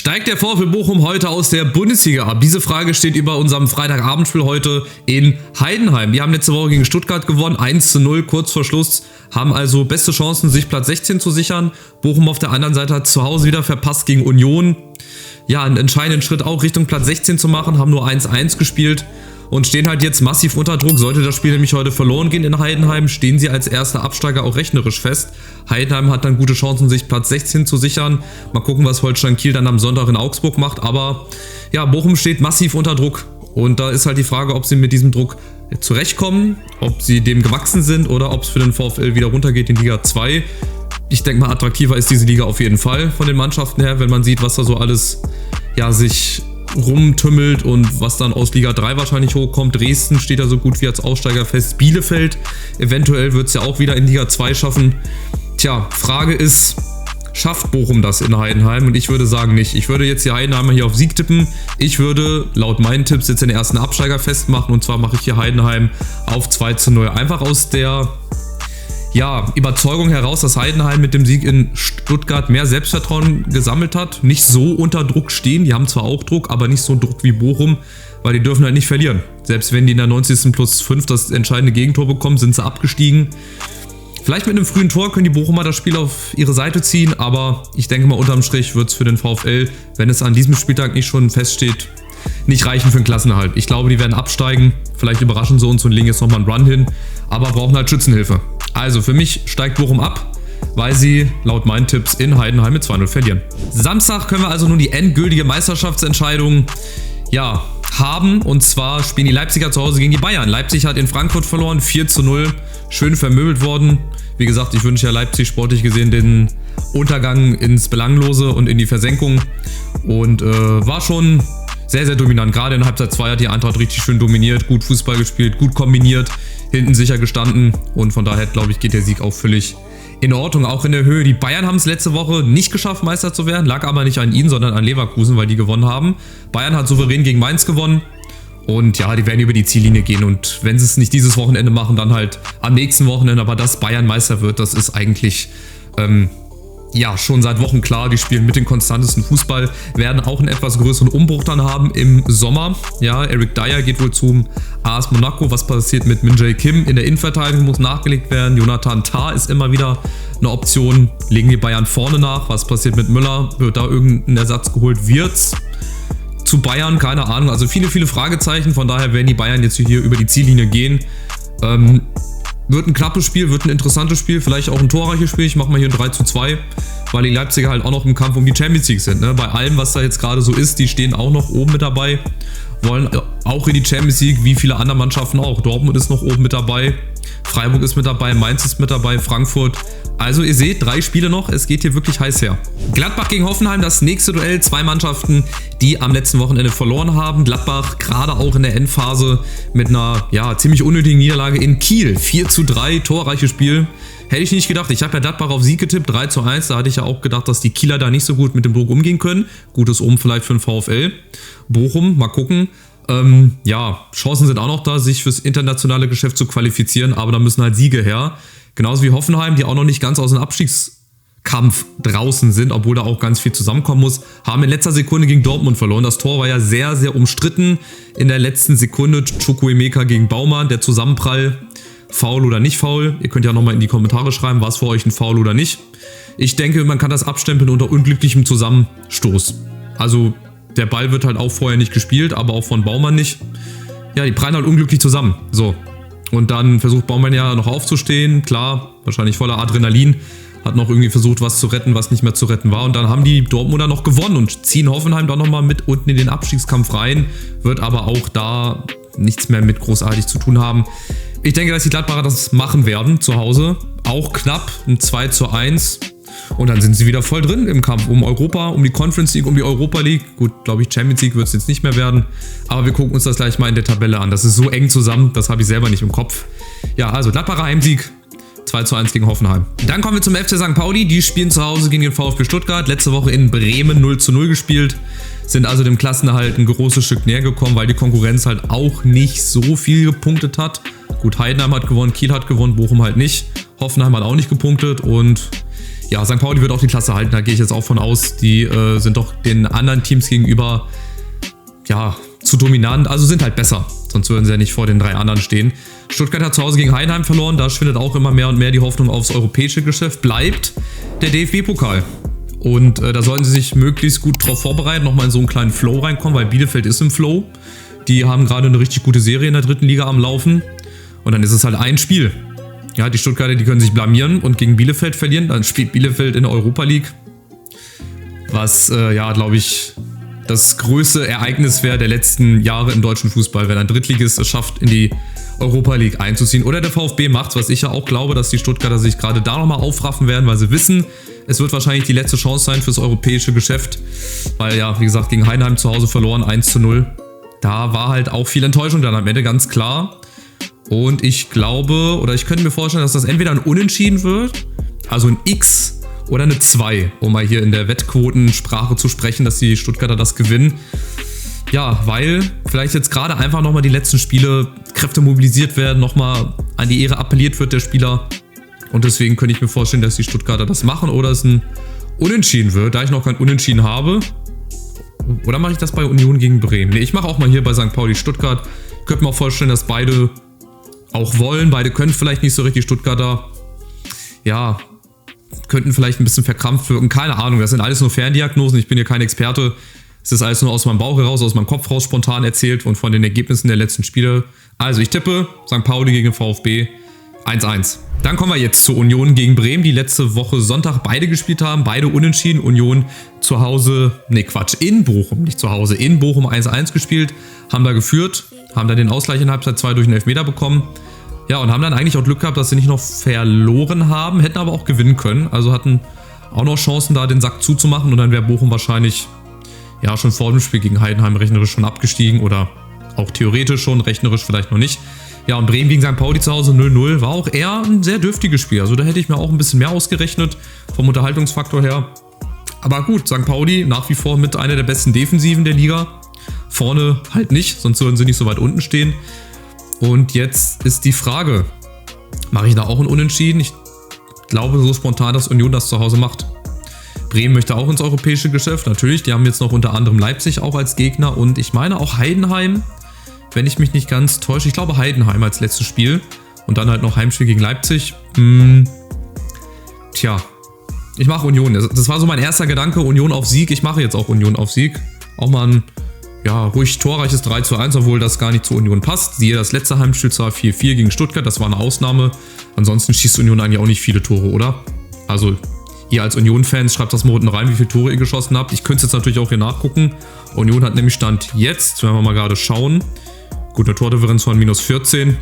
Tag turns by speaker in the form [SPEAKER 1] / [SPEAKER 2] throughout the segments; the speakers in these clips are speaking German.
[SPEAKER 1] Steigt der VfL Bochum heute aus der Bundesliga ab? Diese Frage steht über unserem Freitagabendspiel heute in Heidenheim. Die haben letzte Woche gegen Stuttgart gewonnen, 1:0 kurz vor Schluss, haben also beste Chancen, sich Platz 16 zu sichern. Bochum auf der anderen Seite hat zu Hause wieder verpasst gegen Union. Ja, einen entscheidenden Schritt auch Richtung Platz 16 zu machen, haben nur 1:1 gespielt und stehen halt jetzt massiv unter Druck. Sollte das Spiel nämlich heute verloren gehen in Heidenheim, stehen sie als erster Absteiger auch rechnerisch fest. Heidenheim hat dann gute Chancen, sich Platz 16 zu sichern. Mal gucken, was Holstein Kiel dann am Sonntag in Augsburg macht. Aber ja, Bochum steht massiv unter Druck. Und da ist halt die Frage, ob sie mit diesem Druck zurechtkommen, ob sie dem gewachsen sind oder ob es für den VfL wieder runtergeht in Liga 2. Ich denke mal, attraktiver ist diese Liga auf jeden Fall von den Mannschaften her, wenn man sieht, was da so alles sich rumtümmelt und was dann aus Liga 3 wahrscheinlich hochkommt. Dresden steht ja so gut wie als Aussteiger fest. Bielefeld eventuell wird es ja auch wieder in Liga 2 schaffen. Tja, Frage ist, schafft Bochum das in Heidenheim? Und ich würde sagen nicht. Ich würde jetzt die Heidenheimer hier auf Sieg tippen. Ich würde laut meinen Tipps jetzt den ersten Absteiger festmachen. Und zwar mache ich hier Heidenheim auf 2:0. Einfach aus der Überzeugung heraus, dass Heidenheim mit dem Sieg in Stuttgart mehr Selbstvertrauen gesammelt hat. Nicht so unter Druck stehen. Die haben zwar auch Druck, aber nicht so Druck wie Bochum, weil die dürfen halt nicht verlieren. Selbst wenn die in der 90. +5 das entscheidende Gegentor bekommen, sind sie abgestiegen. Vielleicht mit einem frühen Tor können die Bochumer das Spiel auf ihre Seite ziehen, aber ich denke mal, unterm Strich wird es für den VfL, wenn es an diesem Spieltag nicht schon feststeht, nicht reichen für den Klassenerhalt. Ich glaube, die werden absteigen. Vielleicht überraschen sie uns und legen jetzt nochmal einen Run hin, aber brauchen halt Schützenhilfe. Also für mich steigt Bochum ab, weil sie laut meinen Tipps in Heidenheim mit 2:0 verlieren. Samstag können wir also nun die endgültige Meisterschaftsentscheidung haben. Und zwar spielen die Leipziger zu Hause gegen die Bayern. Leipzig hat in Frankfurt verloren, 4:0. Schön vermöbelt worden. Wie gesagt, ich wünsche ja Leipzig sportlich gesehen den Untergang ins Belanglose und in die Versenkung. Und war schon sehr, sehr dominant. Gerade in Halbzeit 2 hat die Eintracht richtig schön dominiert, gut Fußball gespielt, gut kombiniert, hinten sicher gestanden. Und von daher, glaube ich, geht der Sieg auch völlig in Ordnung, auch in der Höhe. Die Bayern haben es letzte Woche nicht geschafft, Meister zu werden. Lag aber nicht an ihnen, sondern an Leverkusen, weil die gewonnen haben. Bayern hat souverän gegen Mainz gewonnen. Und ja, die werden über die Ziellinie gehen. Und wenn sie es nicht dieses Wochenende machen, dann halt am nächsten Wochenende. Aber dass Bayern Meister wird, das ist eigentlich schon seit Wochen klar. Die spielen mit den konstantesten Fußball, werden auch einen etwas größeren Umbruch dann haben im Sommer. Ja, Eric Dyer geht wohl zum AS Monaco. Was passiert mit Min Jae Kim in der Innenverteidigung, muss nachgelegt werden. Jonathan Tah ist immer wieder eine Option. Legen die Bayern vorne nach. Was passiert mit Müller? Wird da irgendein Ersatz geholt? Wird's zu Bayern? Keine Ahnung. Also viele, viele Fragezeichen. Von daher werden die Bayern jetzt hier über die Ziellinie gehen. Wird ein knappes Spiel, wird ein interessantes Spiel, vielleicht auch ein torreiches Spiel. Ich mache mal hier ein 3:2, weil die Leipziger halt auch noch im Kampf um die Champions League sind. Ne? Bei allem, was da jetzt gerade so ist, die stehen auch noch oben mit dabei, wollen auch in die Champions League, wie viele andere Mannschaften auch. Dortmund ist noch oben mit dabei, Freiburg ist mit dabei, Mainz ist mit dabei, Frankfurt. Also ihr seht, 3 Spiele noch, es geht hier wirklich heiß her. Gladbach gegen Hoffenheim, das nächste Duell. 2 Mannschaften, die am letzten Wochenende verloren haben. Gladbach gerade auch in der Endphase mit einer ziemlich unnötigen Niederlage in Kiel. 4:3, torreiches Spiel. Hätte ich nicht gedacht. Ich habe ja Gladbach auf Sieg getippt, 3:1. Da hatte ich ja auch gedacht, dass die Kieler da nicht so gut mit dem Druck umgehen können. Gutes Omen vielleicht für den VfL. Bochum, mal gucken. Chancen sind auch noch da, sich fürs internationale Geschäft zu qualifizieren, aber da müssen halt Siege her. Genauso wie Hoffenheim, die auch noch nicht ganz aus dem Abstiegskampf draußen sind, obwohl da auch ganz viel zusammenkommen muss, haben in letzter Sekunde gegen Dortmund verloren. Das Tor war ja sehr, sehr umstritten. In der letzten Sekunde Chukwuemeka gegen Baumann, der Zusammenprall. Foul oder nicht Foul? Ihr könnt ja nochmal in die Kommentare schreiben, war es für euch ein Foul oder nicht. Ich denke, man kann das abstempeln unter unglücklichem Zusammenstoß. Also der Ball wird halt auch vorher nicht gespielt, aber auch von Baumann nicht. Ja, die prallen halt unglücklich zusammen. So. Und dann versucht Baumann ja noch aufzustehen. Klar, wahrscheinlich voller Adrenalin. Hat noch irgendwie versucht, was zu retten, was nicht mehr zu retten war. Und dann haben die Dortmunder noch gewonnen und ziehen Hoffenheim dann nochmal mit unten in den Abstiegskampf rein. Wird aber auch da nichts mehr mit großartig zu tun haben. Ich denke, dass die Gladbacher das machen werden zu Hause. Auch knapp, ein 2:1. Und dann sind sie wieder voll drin im Kampf um Europa, um die Conference League, um die Europa League. Gut, glaube ich, Champions League wird es jetzt nicht mehr werden. Aber wir gucken uns das gleich mal in der Tabelle an. Das ist so eng zusammen, das habe ich selber nicht im Kopf. Ja, also Gladbacher Heimsieg, 2:1 gegen Hoffenheim. Dann kommen wir zum FC St. Pauli. Die spielen zu Hause gegen den VfB Stuttgart. Letzte Woche in Bremen 0:0 gespielt. Sind also dem Klassenerhalt ein großes Stück näher gekommen, weil die Konkurrenz halt auch nicht so viel gepunktet hat. Gut, Heidenheim hat gewonnen, Kiel hat gewonnen, Bochum halt nicht. Hoffenheim hat auch nicht gepunktet und ja, St. Pauli wird auch die Klasse halten, da gehe ich jetzt auch von aus. Die sind doch den anderen Teams gegenüber, ja, zu dominant, also sind halt besser. Sonst würden sie ja nicht vor den 3 anderen stehen. Stuttgart hat zu Hause gegen Heidenheim verloren, da schwindet auch immer mehr und mehr die Hoffnung aufs europäische Geschäft. Bleibt der DFB-Pokal. Und da sollten sie sich möglichst gut drauf vorbereiten, nochmal in so einen kleinen Flow reinkommen, weil Bielefeld ist im Flow. Die haben gerade eine richtig gute Serie in der 3. Liga am Laufen. Und dann ist es halt ein Spiel. Ja, die Stuttgarter, die können sich blamieren und gegen Bielefeld verlieren. Dann spielt Bielefeld in der Europa League. Was, ja, glaube ich, das größte Ereignis wäre der letzten Jahre im deutschen Fußball, wenn ein Drittligist es schafft, in die Europa League einzuziehen. Oder der VfB macht's, was ich ja auch glaube, dass die Stuttgarter sich gerade da nochmal aufraffen werden, weil sie wissen, es wird wahrscheinlich die letzte Chance sein fürs europäische Geschäft. Weil ja, wie gesagt, gegen Heidenheim zu Hause verloren, 1:0. Da war halt auch viel Enttäuschung dann am Ende, ganz klar. Und ich glaube, oder ich könnte mir vorstellen, dass das entweder ein Unentschieden wird, also ein X oder eine 2, um mal hier in der Wettquotensprache zu sprechen, dass die Stuttgarter das gewinnen. Ja, weil vielleicht jetzt gerade einfach nochmal die letzten Spiele Kräfte mobilisiert werden, nochmal an die Ehre appelliert wird der Spieler. Und deswegen könnte ich mir vorstellen, dass die Stuttgarter das machen oder es ein Unentschieden wird, da ich noch kein Unentschieden habe. Oder mache ich das bei Union gegen Bremen? Ne, ich mache auch mal hier bei St. Pauli Stuttgart. Ich könnte mir auch vorstellen, dass beide auch wollen. Beide können vielleicht nicht so richtig. Stuttgarter, ja, könnten vielleicht ein bisschen verkrampft wirken. Keine Ahnung, das sind alles nur Ferndiagnosen. Ich bin hier kein Experte. Es ist alles nur aus meinem Bauch heraus, aus meinem Kopf raus spontan erzählt und von den Ergebnissen der letzten Spiele. Also ich tippe St. Pauli gegen den VfB 1:1. Dann kommen wir jetzt zur Union gegen Bremen, die letzte Woche Sonntag beide gespielt haben. Beide unentschieden. Union zu Hause, ne Quatsch, in Bochum, nicht zu Hause, in Bochum 1:1 gespielt. Haben da geführt, haben dann den Ausgleich in Halbzeit 2 durch einen Elfmeter bekommen. Ja, und haben dann eigentlich auch Glück gehabt, dass sie nicht noch verloren haben, hätten aber auch gewinnen können. Also hatten auch noch Chancen, da den Sack zuzumachen. Und dann wäre Bochum wahrscheinlich ja schon vor dem Spiel gegen Heidenheim rechnerisch schon abgestiegen oder auch theoretisch schon, rechnerisch vielleicht noch nicht. Ja, und Bremen gegen St. Pauli zu Hause 0:0 war auch eher ein sehr dürftiges Spiel. Also da hätte ich mir auch ein bisschen mehr ausgerechnet vom Unterhaltungsfaktor her. Aber gut, St. Pauli nach wie vor mit einer der besten Defensiven der Liga. Vorne halt nicht, sonst würden sie nicht so weit unten stehen. Und jetzt ist die Frage, mache ich da auch ein Unentschieden? Ich glaube so spontan, dass Union das zu Hause macht. Bremen möchte auch ins europäische Geschäft, natürlich. Die haben jetzt noch unter anderem Leipzig auch als Gegner und ich meine auch Heidenheim, wenn ich mich nicht ganz täusche. Ich glaube Heidenheim als letztes Spiel und dann halt noch Heimspiel gegen Leipzig. Tja, ich mache Union. Das war so mein erster Gedanke, Union auf Sieg. Ich mache jetzt auch Union auf Sieg. Auch mal ein ja, ruhig torreiches 3:1, obwohl das gar nicht zur Union passt. Siehe das letzte Heimspiel zwar 4:4 gegen Stuttgart, das war eine Ausnahme. Ansonsten schießt Union eigentlich auch nicht viele Tore, oder? Also ihr als Union-Fans schreibt das mal unten rein, wie viele Tore ihr geschossen habt. Ich könnte es jetzt natürlich auch hier nachgucken. Union hat nämlich Stand jetzt, wenn wir mal gerade schauen, gut, eine Tordifferenz von -14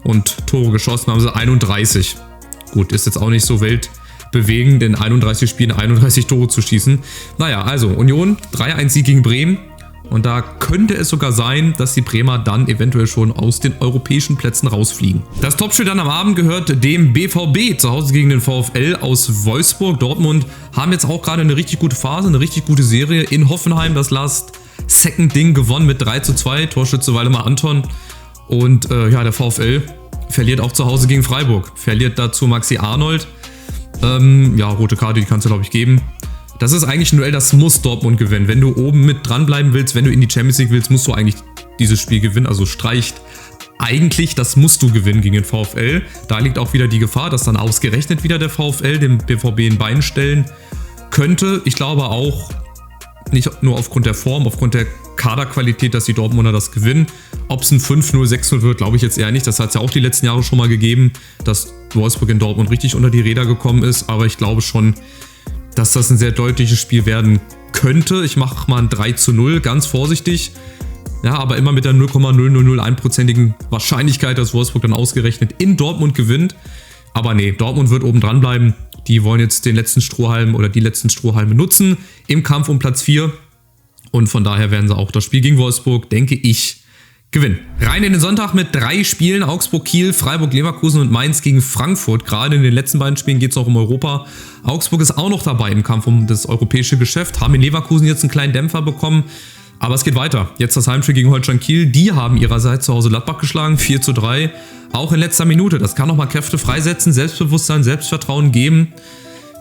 [SPEAKER 1] und Tore geschossen haben sie 31. Gut, ist jetzt auch nicht so weltbewegend, in 31 Spielen 31 Tore zu schießen. Naja, also Union, 3:1 gegen Bremen. Und da könnte es sogar sein, dass die Bremer dann eventuell schon aus den europäischen Plätzen rausfliegen. Das Topspiel dann am Abend gehört dem BVB zu Hause gegen den VfL aus Wolfsburg. Dortmund haben jetzt auch gerade eine richtig gute Phase, eine richtig gute Serie. In Hoffenheim das Last-Second-Ding gewonnen mit 3:2. Torschütze Waldemar Anton. Und ja, der VfL verliert auch zu Hause gegen Freiburg. Verliert dazu Maxi Arnold. Ja, rote Karte, die kannst du glaube ich geben. Das ist eigentlich ein Duell, das muss Dortmund gewinnen. Wenn du oben mit dranbleiben willst, wenn du in die Champions League willst, musst du eigentlich dieses Spiel gewinnen. Also streicht eigentlich, das musst du gewinnen gegen den VfL. Da liegt auch wieder die Gefahr, dass dann ausgerechnet wieder der VfL dem BVB in Bein stellen könnte. Ich glaube auch, nicht nur aufgrund der Form, aufgrund der Kaderqualität, dass die Dortmunder das gewinnen. Ob es ein 5-0, 6-0 wird, glaube ich jetzt eher nicht. Das hat es ja auch die letzten Jahre schon mal gegeben, dass Wolfsburg in Dortmund richtig unter die Räder gekommen ist. Aber ich glaube schon, dass das ein sehr deutliches Spiel werden könnte. Ich mache mal ein 3:0, ganz vorsichtig. Ja, aber immer mit der 0,0001%igen Wahrscheinlichkeit, dass Wolfsburg dann ausgerechnet in Dortmund gewinnt. Aber nee, Dortmund wird oben dran bleiben. Die wollen jetzt den letzten Strohhalm oder die letzten Strohhalme nutzen im Kampf um Platz 4. Und von daher werden sie auch das Spiel gegen Wolfsburg, denke ich, gewinnen. Rein in den Sonntag mit 3 Spielen. Augsburg, Kiel, Freiburg, Leverkusen und Mainz gegen Frankfurt. Gerade in den letzten beiden Spielen geht es auch um Europa. Augsburg ist auch noch dabei im Kampf um das europäische Geschäft. Haben in Leverkusen jetzt einen kleinen Dämpfer bekommen. Aber es geht weiter. Jetzt das Heimspiel gegen Holstein Kiel. Die haben ihrerseits zu Hause Gladbach geschlagen. 4:3. Auch in letzter Minute. Das kann nochmal Kräfte freisetzen, Selbstbewusstsein, Selbstvertrauen geben.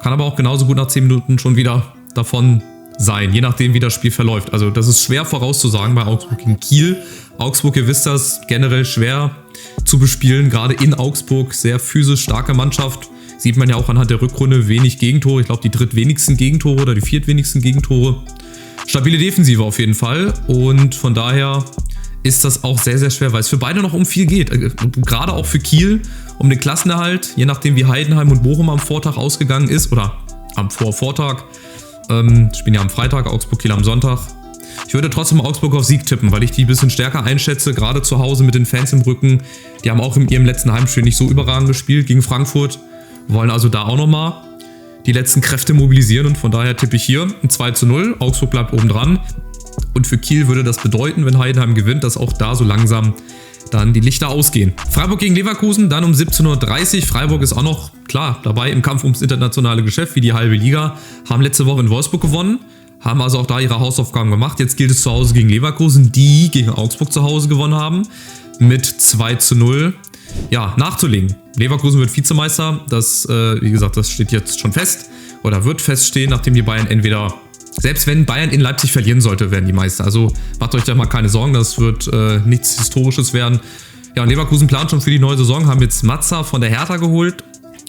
[SPEAKER 1] Kann aber auch genauso gut nach 10 Minuten schon wieder davon sein, je nachdem wie das Spiel verläuft. Also das ist schwer vorauszusagen bei Augsburg gegen Kiel. Augsburg, ihr wisst das, generell schwer zu bespielen, gerade in Augsburg, sehr physisch starke Mannschaft. Sieht man ja auch anhand der Rückrunde, wenig Gegentore, ich glaube die drittwenigsten Gegentore oder die viertwenigsten Gegentore. Stabile Defensive auf jeden Fall und von daher ist das auch sehr, sehr schwer, weil es für beide noch um viel geht. Gerade auch für Kiel um den Klassenerhalt, je nachdem wie Heidenheim und Bochum am Vortag ausgegangen ist oder am Vorvortag. Spielen ja am Freitag, Augsburg-Kiel am Sonntag. Ich würde trotzdem Augsburg auf Sieg tippen, weil ich die ein bisschen stärker einschätze, gerade zu Hause mit den Fans im Rücken. Die haben auch in ihrem letzten Heimspiel nicht so überragend gespielt gegen Frankfurt, wollen also da auch nochmal die letzten Kräfte mobilisieren und von daher tippe ich hier ein 2:0. Augsburg bleibt oben dran und für Kiel würde das bedeuten, wenn Heidenheim gewinnt, dass auch da so langsam dann die Lichter ausgehen. Freiburg gegen Leverkusen, dann um 17:30 Uhr. Freiburg ist auch noch, klar, dabei im Kampf ums internationale Geschäft, wie die halbe Liga. Haben letzte Woche in Wolfsburg gewonnen, haben also auch da ihre Hausaufgaben gemacht. Jetzt gilt es zu Hause gegen Leverkusen, die gegen Augsburg zu Hause gewonnen haben, mit 2:0. Ja, nachzulegen. Leverkusen wird Vizemeister, das, wie gesagt, das steht jetzt schon fest oder wird feststehen, nachdem die Bayern entweder, selbst wenn Bayern in Leipzig verlieren sollte, werden die Meister. Also macht euch da mal keine Sorgen, das wird nichts Historisches werden. Ja, und Leverkusen plant schon für die neue Saison, haben jetzt Mazza von der Hertha geholt,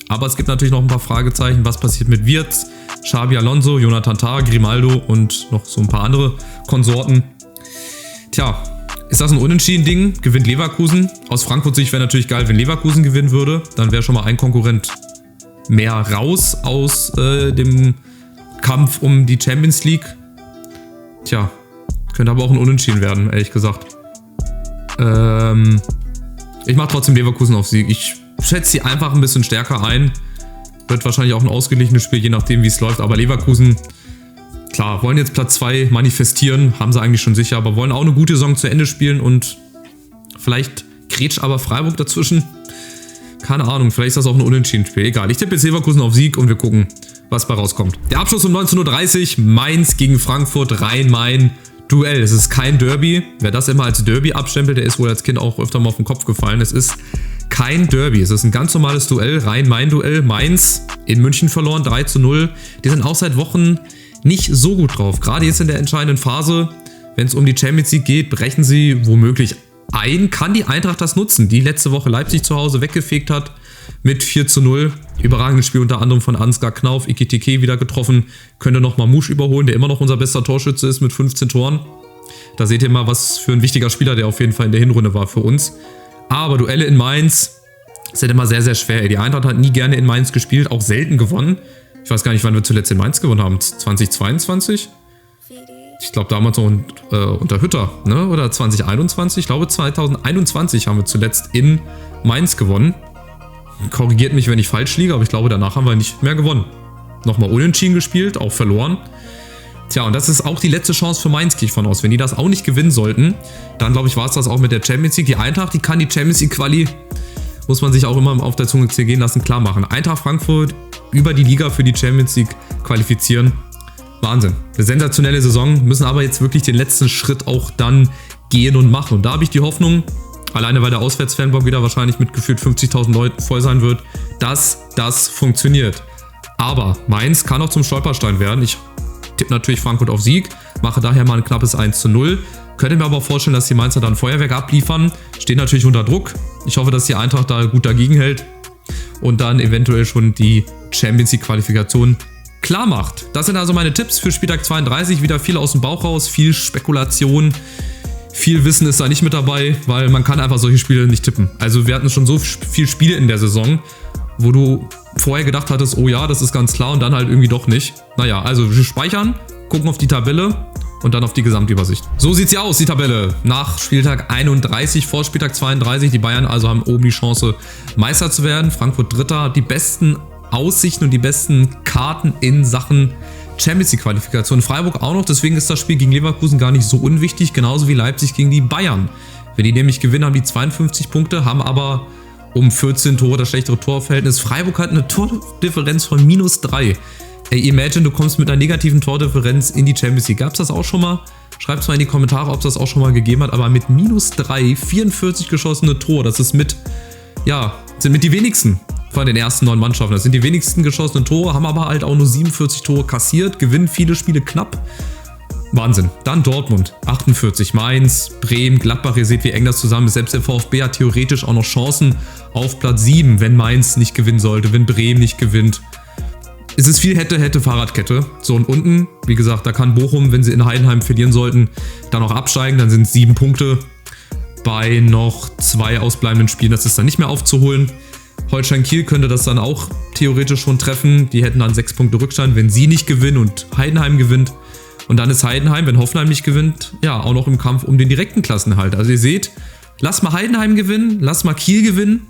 [SPEAKER 1] aber es gibt natürlich noch ein paar Fragezeichen, was passiert mit Wirtz, Xabi Alonso, Jonathan Tah, Grimaldo und noch so ein paar andere Konsorten. Tja, ist das ein Unentschieden-Ding? Gewinnt Leverkusen? Aus Frankfurt-Sicht wäre natürlich geil, wenn Leverkusen gewinnen würde. Dann wäre schon mal ein Konkurrent mehr raus aus dem Kampf um die Champions League. Tja, könnte aber auch ein Unentschieden werden, ehrlich gesagt. Ich mache trotzdem Leverkusen auf Sieg. Ich schätze sie einfach ein bisschen stärker ein. Wird wahrscheinlich auch ein ausgeglichenes Spiel, je nachdem wie es läuft. Aber Leverkusen, klar, wollen jetzt Platz 2 manifestieren, haben sie eigentlich schon sicher, aber wollen auch eine gute Saison zu Ende spielen und vielleicht grätscht aber Freiburg dazwischen. Keine Ahnung, vielleicht ist das auch ein Unentschieden-Spiel. Egal, ich tippe jetzt Leverkusen auf Sieg und wir gucken, was bei rauskommt. Der Abschluss um 19:30 Uhr, Mainz gegen Frankfurt, Rhein-Main-Duell. Es ist kein Derby. Wer das immer als Derby abstempelt, der ist wohl als Kind auch öfter mal auf den Kopf gefallen. Es ist kein Derby, es ist ein ganz normales Duell, Rhein-Main-Duell. Mainz in München verloren, 3:0. Die sind auch seit Wochen nicht so gut drauf. Gerade jetzt in der entscheidenden Phase, wenn es um die Champions League geht, brechen sie womöglich ein. Kann die Eintracht das nutzen, die letzte Woche Leipzig zu Hause weggefegt hat mit 4:0. Überragendes Spiel unter anderem von Ansgar Knauf, Ekitike wieder getroffen. Könnte noch Mamouche überholen, der immer noch unser bester Torschütze ist mit 15 Toren. Da seht ihr mal, was für ein wichtiger Spieler der auf jeden Fall in der Hinrunde war für uns. Aber Duelle in Mainz sind immer sehr, sehr schwer. Die Eintracht hat nie gerne in Mainz gespielt, auch selten gewonnen. Ich weiß gar nicht, wann wir zuletzt in Mainz gewonnen haben. 2022? Ich glaube damals noch unter Hütter, ne? Oder 2021? Ich glaube 2021 haben wir zuletzt in Mainz gewonnen. Korrigiert mich, wenn ich falsch liege, aber ich glaube danach haben wir nicht mehr gewonnen. Nochmal unentschieden gespielt, auch verloren. Tja, und das ist auch die letzte Chance für Mainz, gehe ich von aus. Wenn die das auch nicht gewinnen sollten, dann glaube ich, war es das auch mit der Champions League. Die Eintracht, die kann die Champions League Quali, muss man sich auch immer auf der Zunge zergehen lassen, klar machen. Eintracht Frankfurt über die Liga für die Champions League qualifizieren. Wahnsinn. Eine sensationelle Saison, müssen aber jetzt wirklich den letzten Schritt auch dann gehen und machen. Und da habe ich die Hoffnung, alleine weil der Auswärtsfanblock wieder wahrscheinlich mit gefühlt 50.000 Leuten voll sein wird, dass das funktioniert. Aber Mainz kann auch zum Stolperstein werden. Ich tippe natürlich Frankfurt auf Sieg, mache daher mal ein knappes 1:0. Könnte mir aber auch vorstellen, dass die Mainzer dann Feuerwerk abliefern. Stehen natürlich unter Druck. Ich hoffe, dass die Eintracht da gut dagegen hält und dann eventuell schon die Champions League Qualifikation klar macht. Das sind also meine Tipps für Spieltag 32. Wieder viel aus dem Bauch raus, viel Spekulation. Viel Wissen ist da nicht mit dabei, weil man kann einfach solche Spiele nicht tippen. Also wir hatten schon so viele Spiele in der Saison, wo du vorher gedacht hattest, oh ja, das ist ganz klar und dann halt irgendwie doch nicht. Naja, also wir speichern, gucken auf die Tabelle und dann auf die Gesamtübersicht. So sieht sie aus, die Tabelle. Nach Spieltag 31 vor Spieltag 32. Die Bayern also haben oben die Chance, Meister zu werden. Frankfurt Dritter, die besten Aussichten und die besten Karten in Sachen Champions League Qualifikation. Freiburg auch noch, deswegen ist das Spiel gegen Leverkusen gar nicht so unwichtig, genauso wie Leipzig gegen die Bayern. Wenn die nämlich gewinnen, haben die 52 Punkte, haben aber um 14 Tore das schlechtere Torverhältnis. Freiburg hat eine Tordifferenz von -3. Ey, imagine, du kommst mit einer negativen Tordifferenz in die Champions League. Gab es das auch schon mal? Schreibt es mal in die Kommentare, ob es das auch schon mal gegeben hat. Aber mit -3, 44 geschossene Tore, das ist sind mit die wenigsten von den ersten 9 Mannschaften. Das sind die wenigsten geschossenen Tore, haben aber halt auch nur 47 Tore kassiert, gewinnen viele Spiele knapp. Wahnsinn. Dann Dortmund, 48, Mainz, Bremen, Gladbach. Ihr seht, wie eng das zusammen ist. Selbst der VfB hat theoretisch auch noch Chancen auf Platz 7, wenn Mainz nicht gewinnen sollte, wenn Bremen nicht gewinnt. Es ist viel hätte Fahrradkette. So, und unten, wie gesagt, da kann Bochum, wenn sie in Heidenheim verlieren sollten, dann noch absteigen. Dann sind es 7 Punkte bei noch 2 ausbleibenden Spielen. Das ist dann nicht mehr aufzuholen. Holstein Kiel könnte das dann auch theoretisch schon treffen. Die hätten dann 6 Punkte Rückstand, wenn sie nicht gewinnen und Heidenheim gewinnt. Und dann ist Heidenheim, wenn Hoffenheim nicht gewinnt, ja, auch noch im Kampf um den direkten Klassenerhalt. Also ihr seht, lass mal Heidenheim gewinnen, lass mal Kiel gewinnen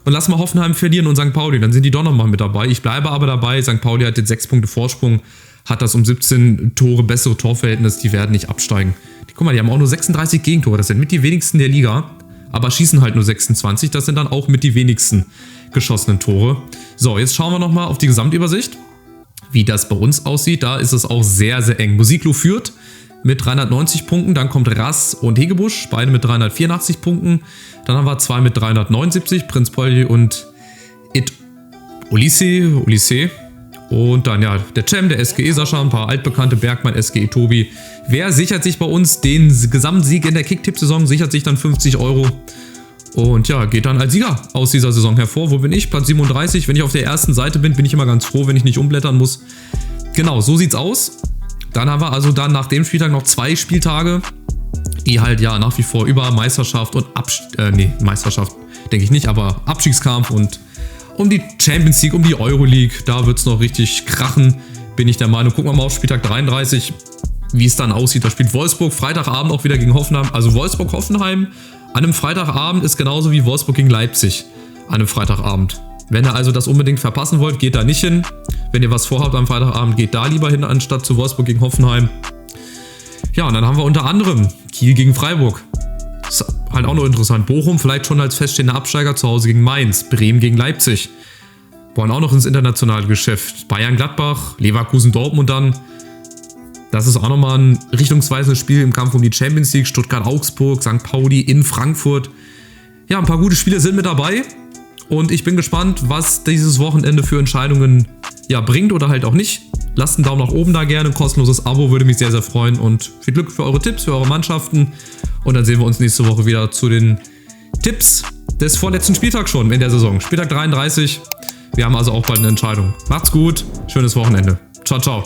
[SPEAKER 1] und lass mal Hoffenheim verlieren und St. Pauli. Dann sind die doch nochmal mit dabei. Ich bleibe aber dabei, St. Pauli hat jetzt 6 Punkte Vorsprung, hat das um 17 Tore bessere Torverhältnis, die werden nicht absteigen. Guck mal, die haben auch nur 36 Gegentore, das sind mit die wenigsten der Liga, aber schießen halt nur 26, das sind dann auch mit die wenigsten geschossenen Tore. So, jetzt schauen wir nochmal auf die Gesamtübersicht, wie das bei uns aussieht. Da ist es auch sehr, sehr eng. Musiklo führt mit 390 Punkten, dann kommt Rass und Hegebusch, beide mit 384 Punkten. Dann haben wir 2 mit 379, Prinz Polly und Ulisse. Und dann ja, der Cem, der SGE Sascha, ein paar altbekannte, Bergmann, SGE Tobi. Wer sichert sich bei uns den Gesamtsieg in der Kicktipp-Saison? Sichert sich dann 50 Euro. Und ja, geht dann als Sieger aus dieser Saison hervor. Wo bin ich? Platz 37. Wenn ich auf der ersten Seite bin, bin ich immer ganz froh, wenn ich nicht umblättern muss. Genau, so sieht's aus. Dann haben wir also dann nach dem Spieltag noch 2 Spieltage, die halt ja nach wie vor über Meisterschaft und Meisterschaft denke ich nicht, aber Abstiegskampf und um die Champions League, um die Euroleague, da wird es noch richtig krachen, bin ich der Meinung. Gucken wir mal auf Spieltag 33, wie es dann aussieht. Da spielt Wolfsburg Freitagabend auch wieder gegen Hoffenheim. Also Wolfsburg-Hoffenheim an einem Freitagabend ist genauso wie Wolfsburg gegen Leipzig an einem Freitagabend. Wenn ihr also das unbedingt verpassen wollt, geht da nicht hin. Wenn ihr was vorhabt am Freitagabend, geht da lieber hin, anstatt zu Wolfsburg gegen Hoffenheim. Ja, und dann haben wir unter anderem Kiel gegen Freiburg. Ist halt auch noch interessant. Bochum vielleicht schon als feststehender Absteiger zu Hause gegen Mainz. Bremen gegen Leipzig. Wollen auch noch ins internationale Geschäft. Bayern Gladbach, Leverkusen Dortmund dann. Das ist auch nochmal ein richtungsweisendes Spiel im Kampf um die Champions League. Stuttgart Augsburg, St. Pauli in Frankfurt. Ja, ein paar gute Spiele sind mit dabei. Und ich bin gespannt, was dieses Wochenende für Entscheidungen ja bringt oder halt auch nicht. Lasst einen Daumen nach oben da gerne, ein kostenloses Abo würde mich sehr, sehr freuen und viel Glück für eure Tipps, für eure Mannschaften und dann sehen wir uns nächste Woche wieder zu den Tipps des vorletzten Spieltags schon in der Saison. Spieltag 33, wir haben also auch bald eine Entscheidung. Macht's gut, schönes Wochenende. Ciao, ciao.